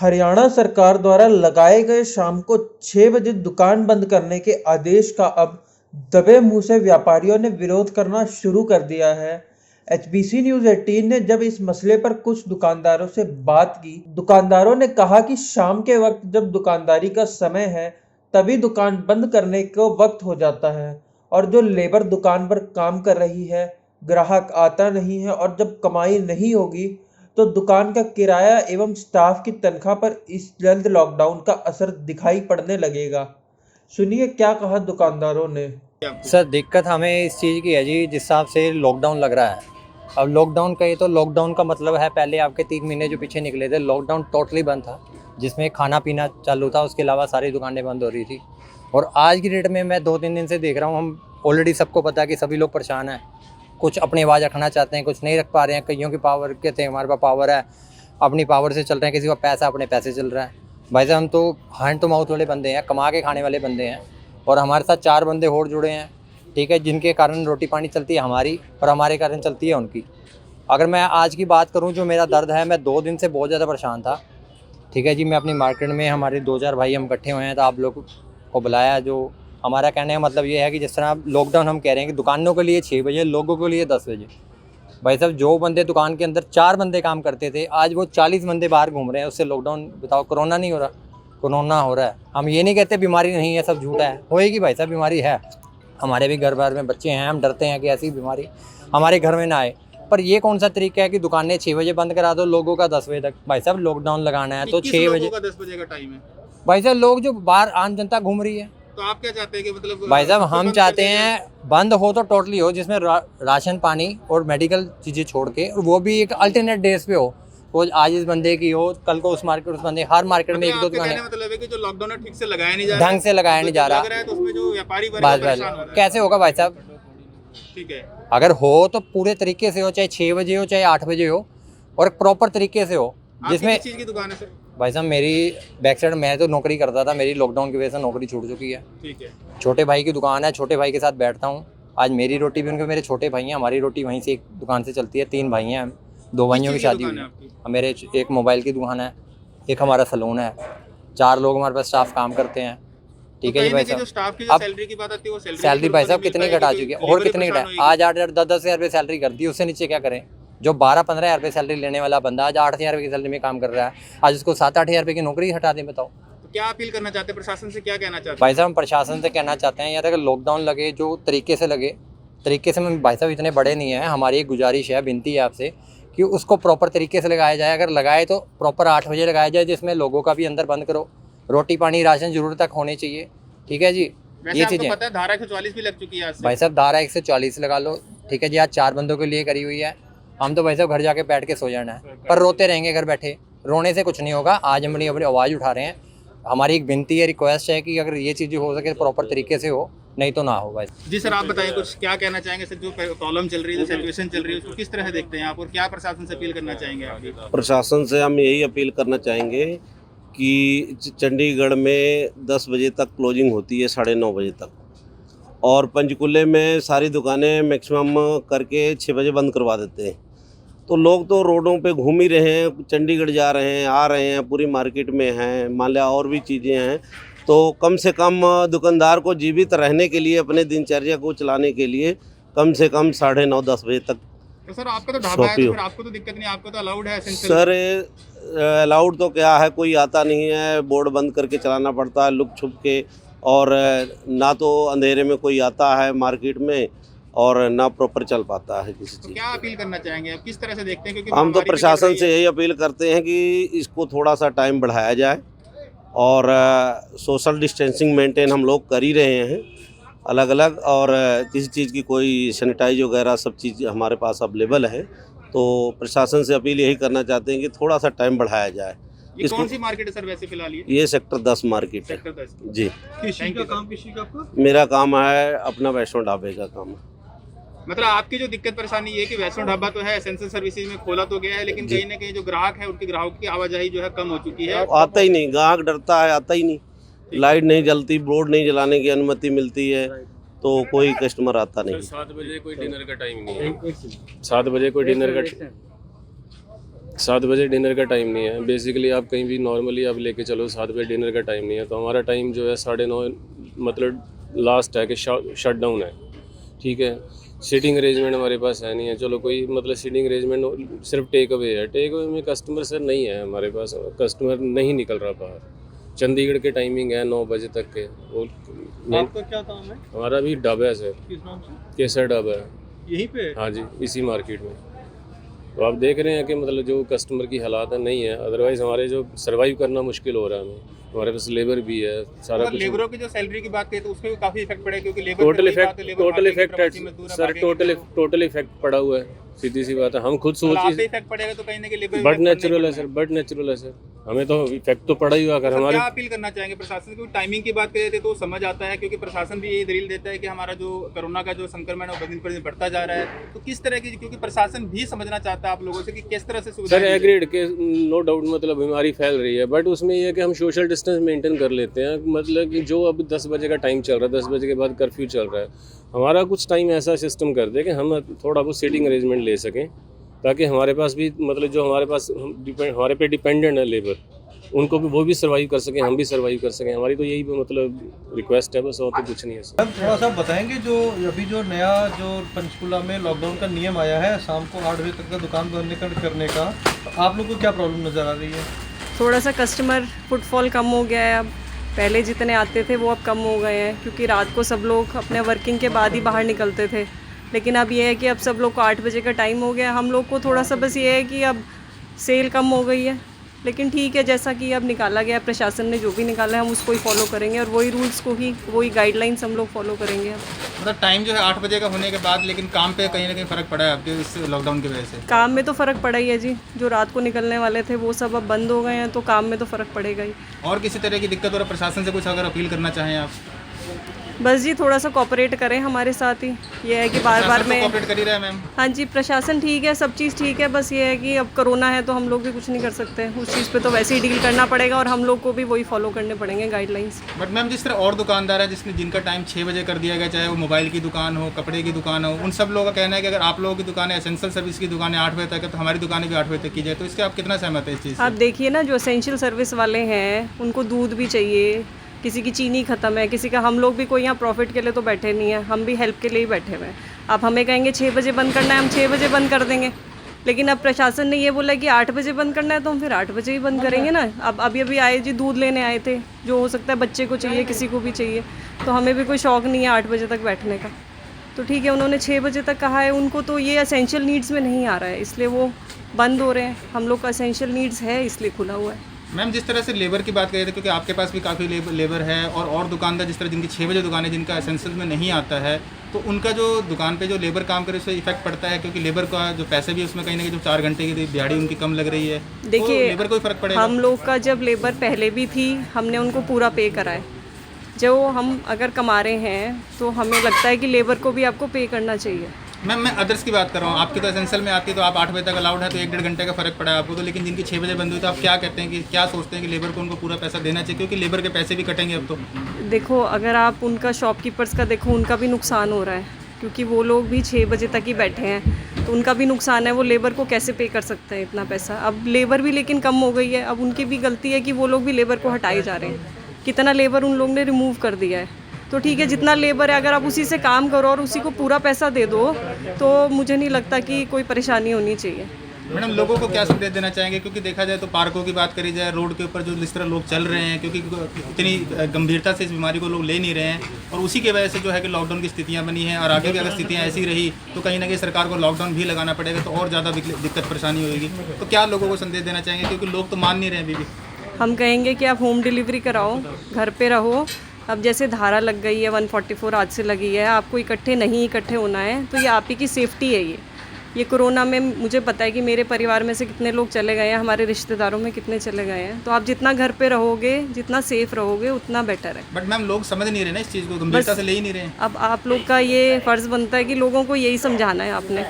हरियाणा सरकार द्वारा लगाए गए शाम को 6 बजे दुकान बंद करने के आदेश का अब दबे मुंह से व्यापारियों ने विरोध करना शुरू कर दिया है। एचबीसी न्यूज 18 ने जब इस मसले पर कुछ दुकानदारों से बात की, दुकानदारों ने कहा कि शाम के वक्त जब दुकानदारी का समय है तभी दुकान बंद करने को वक्त हो जाता है और जो लेबर दुकान पर काम कर रही है, ग्राहक आता नहीं है और जब कमाई नहीं होगी तो दुकान का किराया एवं स्टाफ की तनख्वाह पर इस जल्द लॉकडाउन का असर दिखाई पड़ने लगेगा। सुनिए क्या कहा दुकानदारों ने। सर दिक्कत हमें इस चीज़ की है जी, जिस हिसाब से लॉकडाउन लग रहा है। अब लॉकडाउन कहे तो लॉकडाउन का मतलब है, पहले आपके 3 महीने जो पीछे निकले थे लॉकडाउन टोटली बंद था, जिसमें खाना पीना चालू था, उसके अलावा सारी दुकानें बंद हो रही थी। और आज की डेट में मैं 2-3 दिन से देख रहा हूँ, हम ऑलरेडी सबको पता है कि सभी लोग परेशान हैं। कुछ अपनी आवाज़ रखना चाहते हैं, कुछ नहीं रख पा रहे हैं। कईयों की पावर कहते हैं हमारे पास पावर है, अपनी पावर से चल रहे हैं, किसी का पैसा अपने पैसे चल रहा है। भाई साहब हम तो हैंड टू माउथ वाले बंदे हैं, कमा के खाने वाले बंदे हैं और हमारे साथ 4 बंदे और जुड़े हैं, ठीक है, जिनके कारण रोटी पानी चलती है हमारी और हमारे कारण चलती है उनकी। अगर मैं आज की बात करूं, जो मेरा दर्द है, मैं 2 दिन से बहुत ज़्यादा परेशान था, ठीक है जी। मैं अपनी मार्केट में हमारे 2-4 भाई हम इकट्ठे हुए हैं, तो आप लोग को बुलाया। जो हमारा कहने का मतलब ये है कि जिस तरह लॉकडाउन हम कह रहे हैं कि दुकानों के लिए 6 बजे, लोगों के लिए 10 बजे। भाई साहब जो बंदे दुकान के अंदर 4 बंदे काम करते थे, आज वो 40 बंदे बाहर घूम रहे हैं। उससे लॉकडाउन बताओ, कोरोना नहीं हो रहा? कोरोना हो रहा है। हम ये नहीं कहते बीमारी नहीं है, सब झूठा है, होएगी भाई साहब, बीमारी है। हमारे भी घर बार में बच्चे हैं, हम डरते हैं कि ऐसी बीमारी हमारे घर में ना आए। पर ये कौन सा तरीका है कि दुकानें 6 बजे बंद करा दो, लोगों का 10 बजे तक? भाई साहब लॉकडाउन लगाना है तो 6 बजे, 10 बजे का टाइम है। भाई साहब लोग जो बाहर आम जनता घूम रही है, तो आप क्या चाहते हैं कि मतलब भाई साहब हम चाहते हैं बंद हो तो टोटली हो, जिसमें राशन पानी और मेडिकल चीज़ें छोड़ के, और वो भी एक अल्टरनेट डेज पे हो। वो आज इस बंदे की हो, कल को उस मार्केट, उस बंदे, हर मार्केट में 1-2 दुकानें। मतलब है कि जो लॉकडाउन है ठीक से लगाया नहीं जा रहा, ढंग से लगाया नहीं जा रहा, तो उसमें जो व्यापारी वर्ग बस परेशान हो रहा है। कैसे होगा भाई साहब? ठीक है, अगर हो तो पूरे तरीके से हो, चाहे 6 बजे हो चाहे 8 बजे हो, और प्रॉपर तरीके से हो, जिसमें किस चीज़ की दुकान है सर? भाई साहब मेरी बैक साइड, मैं तो नौकरी करता था, मेरी लॉकडाउन की वजह से नौकरी छूट चुकी है। ठीक है, छोटे भाई की दुकान है, छोटे भाई के साथ बैठता हूँ। आज मेरी रोटी भी, उनके मेरे छोटे भाई हैं, हमारी रोटी वहीं से एक दुकान से चलती है। 3 भाई हैं, 2 भाइयों की शादी हुई है। मेरे एक मोबाइल की दुकान है, एक हमारा सलून है, 4 लोग हमारे पास स्टाफ काम करते हैं, ठीक है जी भाई साहब। स्टाफ की जो सैलरी की बात आती है, वो सैलरी भाई साहब कितनी घटा चुकी है, और कितनी घटा, आज 8-8, 10-10 हज़ार रुपये सैलरी कर दी, उससे नीचे क्या करें? जो 12-15 हज़ार रुपये सैलरी लेने वाला बंदा आज 8 हज़ार रुपये की सैलरी में काम कर रहा है, आज उसको 7-8 हज़ार रुपये की नौकरी हटा दें, बताओ। तो क्या अपील करना चाहते हैं प्रशासन से, क्या कहना चाहते हैं? भाई साहब हम प्रशासन से कहना चाहते हैं, यार अगर लॉकडाउन लगे जो तरीके से लगे, तरीके से हम भाई साहब इतने बड़े नहीं हैं, हमारी एक गुजारिश है, विनती है आपसे कि उसको प्रॉपर तरीके से लगाया जाए। अगर लगाए तो प्रॉपर 8 बजे लगाया जाए, जिसमें लोगों का भी अंदर बंद करो, रोटी पानी राशन जरूरत तक होने चाहिए, ठीक है जी। ये चीज़ें पता है धारा 144 भी लग चुकी है आज से। भाई साहब धारा 144 लगा लो, ठीक है जी। आज 4 बंदों के लिए करी हुई है। हम तो भाई साहब घर जाके बैठ के सो जाना है, पर रोते रहेंगे घर बैठे, रोने से कुछ नहीं होगा। आज हम अपनी आवाज़ उठा रहे हैं, हमारी एक विनती है, रिक्वेस्ट है कि अगर ये चीज़ें हो सके प्रॉपर तरीके से हो, नहीं तो ना हो भाई। जी सर, आप बताइए कुछ, क्या कहना चाहेंगे सर? जो प्रॉब्लम चल रही है, जो सिचुएशन चल रही है, उसको किस तरह से देखते हैं आप, और क्या प्रशासन से अपील करना चाहेंगे आप? प्रशासन से हम यही अपील करना चाहेंगे कि चंडीगढ़ में 10 बजे तक क्लोजिंग होती है, 9:30 बजे तक, और पंचकुले में सारी दुकानें मैक्सिमम करके 6 बजे बंद करवा देते हैं। तो लोग तो रोडों पे घूम ही रहे हैं, चंडीगढ़ जा रहे हैं, आ रहे हैं, पूरी मार्केट में हैं, मान लिया और भी चीज़ें हैं। तो कम से कम दुकानदार को जीवित रहने के लिए, अपने दिनचर्या को चलाने के लिए कम से कम 9:30-10 बजे तक। तो सर आपका तो ढाबा है, तो फिर आपको तो दिक्कत नहीं, आपको तो अलाउड है सर। अलाउड तो क्या है, कोई आता नहीं है, बोर्ड बंद करके चलाना पड़ता है लुक छुप के, और ना तो अंधेरे में कोई आता है मार्केट में, और ना प्रॉपर चल पाता है किसी चीज़। क्या अपील करना चाहेंगे आप, किस तरह से देखते हैं? क्योंकि हम तो प्रशासन से यही अपील करते हैं कि इसको थोड़ा सा टाइम बढ़ाया जाए, और सोशल डिस्टेंसिंग मेंटेन हम लोग कर ही रहे हैं अलग अलग, और किसी चीज़ की कोई सैनिटाइज वगैरह सब चीज़ हमारे पास अवेलेबल है। तो प्रशासन से अपील यही करना चाहते हैं कि थोड़ा सा टाइम बढ़ाया जाए। ये कौन सी मार्केट है सर वैसे फिलहाल? ये सेक्टर 10 मार्केट है। सेक्टर 10 जी। किसी का काम, किसी का आपका? मेरा काम है अपना वैष्णो ढाबे का काम है। मतलब आपकी जो दिक्कत परेशानी ये है कि वैष्णो ढाबा तो है, एसेंशियल सर्विसेज में खोला तो गया है, लेकिन कहीं ना कहीं जो ग्राहक है, उनके ग्राहक की आवाजाही जो है कम हो चुकी है। आता ही नहीं, ग्राहक डरता है, आता ही नहीं, लाइट नहीं जलती, बोर्ड नहीं जलाने की अनुमति मिलती है, तो कोई कस्टमर आता नहीं। 7 बजे कोई डिनर का टाइम नहीं है, 7 बजे कोई डिनर का 7 बजे डिनर का टाइम नहीं है। बेसिकली आप कहीं भी नॉर्मली आप लेके चलो 7 बजे डिनर का टाइम नहीं है, तो हमारा टाइम जो है 9:30 मतलब लास्ट है कि शट डाउन है। ठीक है, सीटिंग अरेंजमेंट हमारे पास है नहीं है। चलो कोई मतलब सीटिंग अरेंजमेंट सिर्फ टेक अवे है। टेक अवे में कस्टमर सर नहीं है हमारे पास, कस्टमर नहीं निकल रहा बाहर। चंडीगढ़ के टाइमिंग है 9 बजे तक के। आपका क्या काम है? हमारा भी ढाबा है सर, किस नाम से? केसर ढाबा है। यहीं पे? हाँ जी, इसी मार्केट में। तो आप देख रहे हैं कि मतलब जो कस्टमर की हालात है नहीं है, अदरवाइज़ हमारे जो सर्वाइव करना मुश्किल हो रहा है हमें। हमारे पास लेबर भी है, सारा कुछ। लेबरों की जो सैलरी की बात करें तो उसमें भी काफी इफेक्ट पड़ेगा, क्योंकि labour total effect total effect पड़ा हुआ है। सीधी सी बात है, हम खुद सोच इफेक्ट पड़ेगा तो कहीं ना कहीं लेबर बट नेचुरल है सर, बट नेचुरल है सर। हमें तो इफेक्ट तो पड़ा ही हुआ। अगर हमारे क्या अपील करना चाहेंगे प्रशासन को? टाइमिंग की बात करें तो समझ आता है, क्योंकि प्रशासन भी यही दलील देता है कि हमारा जो कोरोना का जो संक्रमण है वो दिन पर दिन बढ़ता जा रहा है। तो किस तरह की, क्योंकि प्रशासन भी समझना चाहता है आप लोगों से कि किस तरह से सुविधा सर एग्रीड के नो डाउट मतलब बीमारी फैल रही है, बट उसमें ये है कि हम सोशल डिस्टेंस मेंटेन कर लेते हैं। मतलब कि जो अब 10 बजे का टाइम चल रहा है, 10 बजे के बाद कर्फ्यू चल रहा है, हमारा कुछ टाइम ऐसा सिस्टम कर दे कि हम थोड़ा बहुत सीटिंग अरेंजमेंट ले सकें, ताकि हमारे पास भी मतलब जो हमारे पास हमारे पे डिपेंडेंट है लेबर, उनको भी वो भी सर्वाइव कर सकें, हम भी सर्वाइव कर सकें। हमारी तो यही मतलब रिक्वेस्ट है बस, और तो कुछ नहीं है सर। मैम थोड़ा सा बताएंगे जो अभी जो नया जो पंचकुला में लॉकडाउन का नियम आया है शाम को 8 बजे तक का दुकान बंद करने का, तो आप लोग को क्या प्रॉब्लम नज़र आ रही है? थोड़ा सा कस्टमर फुटफॉल कम हो गया है। अब पहले जितने आते थे वो अब कम हो गए हैं, क्योंकि रात को सब लोग अपने वर्किंग के बाद ही बाहर निकलते थे। लेकिन अब ये है कि अब सब लोग को 8 बजे का टाइम हो गया। हम लोग को थोड़ा सा बस ये है कि अब सेल कम हो गई है, लेकिन ठीक है, जैसा कि अब निकाला गया है, प्रशासन ने जो भी निकाला है हम उसको ही फॉलो करेंगे, और वही रूल्स को ही, वही गाइडलाइंस हम लोग फॉलो करेंगे। मतलब टाइम जो है 8 बजे का होने के बाद, लेकिन काम पे कहीं ना कहीं फर्क पड़ा है आपके इस लॉकडाउन की वजह से? काम में तो फ़र्क पड़ा ही है जी। जो रात को निकलने वाले थे वो सब अब बंद हो गए हैं, तो काम में तो फ़र्क पड़ेगा ही। और किसी तरह की दिक्कत हो रहा है प्रशासन से कुछ अगर अपील करना चाहें आप? बस जी थोड़ा सा कोऑपरेट करें हमारे साथ ही। ये है कि बार बार में कोऑपरेट कर ही रहा है मैम? हाँ जी, प्रशासन ठीक है, सब चीज़ ठीक है। बस ये है कि अब कोरोना है तो हम लोग भी कुछ नहीं कर सकते, उस चीज़ पे तो वैसे ही डील करना पड़ेगा, और हम लोग को भी वही फॉलो करने पड़ेंगे गाइडलाइंस। बट मैम जिस तरह और दुकानदार है जिनका टाइम 6 बजे कर दिया गया, चाहे वो मोबाइल की दुकान हो, कपड़े की दुकान हो, उन सब लोगों का कहना है कि अगर आप लोगों की दुकान है, एसेंशियल सर्विस की दुकान है 8 बजे तक है, तो हमारी दुकानें भी 8 बजे तक की जाए। तो इसके आप कितना सहमत है इस चीज़ से? आप देखिए ना, जो एसेंशियल सर्विस वाले हैं उनको दूध भी चाहिए, किसी की चीनी ख़त्म है, किसी का, हम लोग भी कोई यहाँ प्रॉफिट के लिए तो बैठे नहीं हैं, हम भी हेल्प के लिए ही बैठे हुए हैं। आप हमें कहेंगे 6 बजे बंद करना है, हम 6 बजे बंद कर देंगे। लेकिन अब प्रशासन ने ये बोला कि 8 बजे बंद करना है, तो हम फिर 8 बजे ही बंद करेंगे ना। अब अभी आए जी, दूध लेने आए थे, जो हो सकता है बच्चे को चाहिए, किसी को भी चाहिए, तो हमें भी कोई शौक़ नहीं है 8 बजे तक बैठने का। तो ठीक है, उन्होंने 6 बजे तक कहा है, उनको तो ये एसेंशियल नीड्स में नहीं आ रहा है, इसलिए वो बंद हो रहे हैं। हम लोग का एसेंशियल नीड्स है, इसलिए खुला हुआ है। मैम जिस तरह से लेबर की बात करें थे, क्योंकि आपके पास भी काफ़ी लेबर है, और दुकानदार जिस तरह जिनकी 6 बजे दुकान है, जिनका एसेंशियल में नहीं आता है, तो उनका जो दुकान पे जो लेबर काम करे उससे इफेक्ट पड़ता है, क्योंकि लेबर का जो पैसे भी उसमें कहीं ना कहीं जो 4 घंटे की दिहाड़ी उनकी कम लग रही है। देखिए, तो लेबर को ही फ़र्क पड़ेगा। हम लोग का जब लेबर पहले भी थी, हमने उनको पूरा पे करा है। जो हम अगर कमा रहे हैं तो हमें लगता है कि लेबर को भी आपको पे करना चाहिए। मैम मैं अदर्स की बात कर रहा हूँ, आपकी तो एसेंशियल में आती है तो आप 8 बजे तक अलाउड है, तो 1-1.5 घंटे का फ़र्क पड़ा है आपको तो, लेकिन जिनकी 6 बजे बंद हुई, तो आप क्या कहते हैं कि क्या सोचते हैं कि लेबर को उनको पूरा पैसा देना चाहिए, क्योंकि लेबर के पैसे भी कटेंगे अब तो? देखो, अगर आप उनका शॉपकीपर्स का देखो, उनका भी नुकसान हो रहा है, क्योंकि वो लोग भी 6 बजे तक ही बैठे हैं, तो उनका भी नुकसान है। वो लेबर को कैसे पे कर सकते हैं इतना पैसा? अब लेबर भी लेकिन कम हो गई है, अब उनकी भी गलती है कि वो लोग भी लेबर को हटाए जा रहे हैं। कितना लेबर उन लोग ने रिमूव कर दिया है। तो ठीक है, जितना लेबर है अगर आप उसी से काम करो और उसी को पूरा पैसा दे दो, तो मुझे नहीं लगता कि कोई परेशानी होनी चाहिए। मैडम लोगों को क्या संदेश देना चाहेंगे, क्योंकि देखा जाए तो पार्कों की बात करी जाए, रोड के ऊपर जो जिस तरह लोग चल रहे हैं, क्योंकि इतनी गंभीरता से इस बीमारी को लोग ले नहीं रहे हैं, और उसी की वजह से जो है कि लॉकडाउन की स्थितियां बनी हैं, और आगे भी अगर स्थितियां ऐसी रही तो कहीं ना कहीं सरकार को लॉकडाउन भी लगाना पड़ेगा, तो और ज़्यादा दिक्कत परेशानी होगी। तो क्या लोगों को संदेश देना चाहेंगे, क्योंकि लोग तो मान नहीं रहे हैं अभी भी? हम कहेंगे कि आप होम डिलीवरी कराओ, घर पे रहो। अब जैसे धारा लग गई है 144 आज से लगी है, आपको इकट्ठे होना है, तो ये आप ही की सेफ्टी है। ये कोरोना में मुझे पता है कि मेरे परिवार में से कितने लोग चले गए हैं, हमारे रिश्तेदारों में कितने चले गए हैं। तो आप जितना घर पे रहोगे, जितना सेफ रहोगे, उतना बेटर है। बट मैम लोग समझ नहीं रहे ना इस चीज़ को, गंभीरता से ले ही नहीं रहे हैं। अब आप लोग का ये फ़र्ज़ बनता है कि लोगों को यही समझाना है आपने।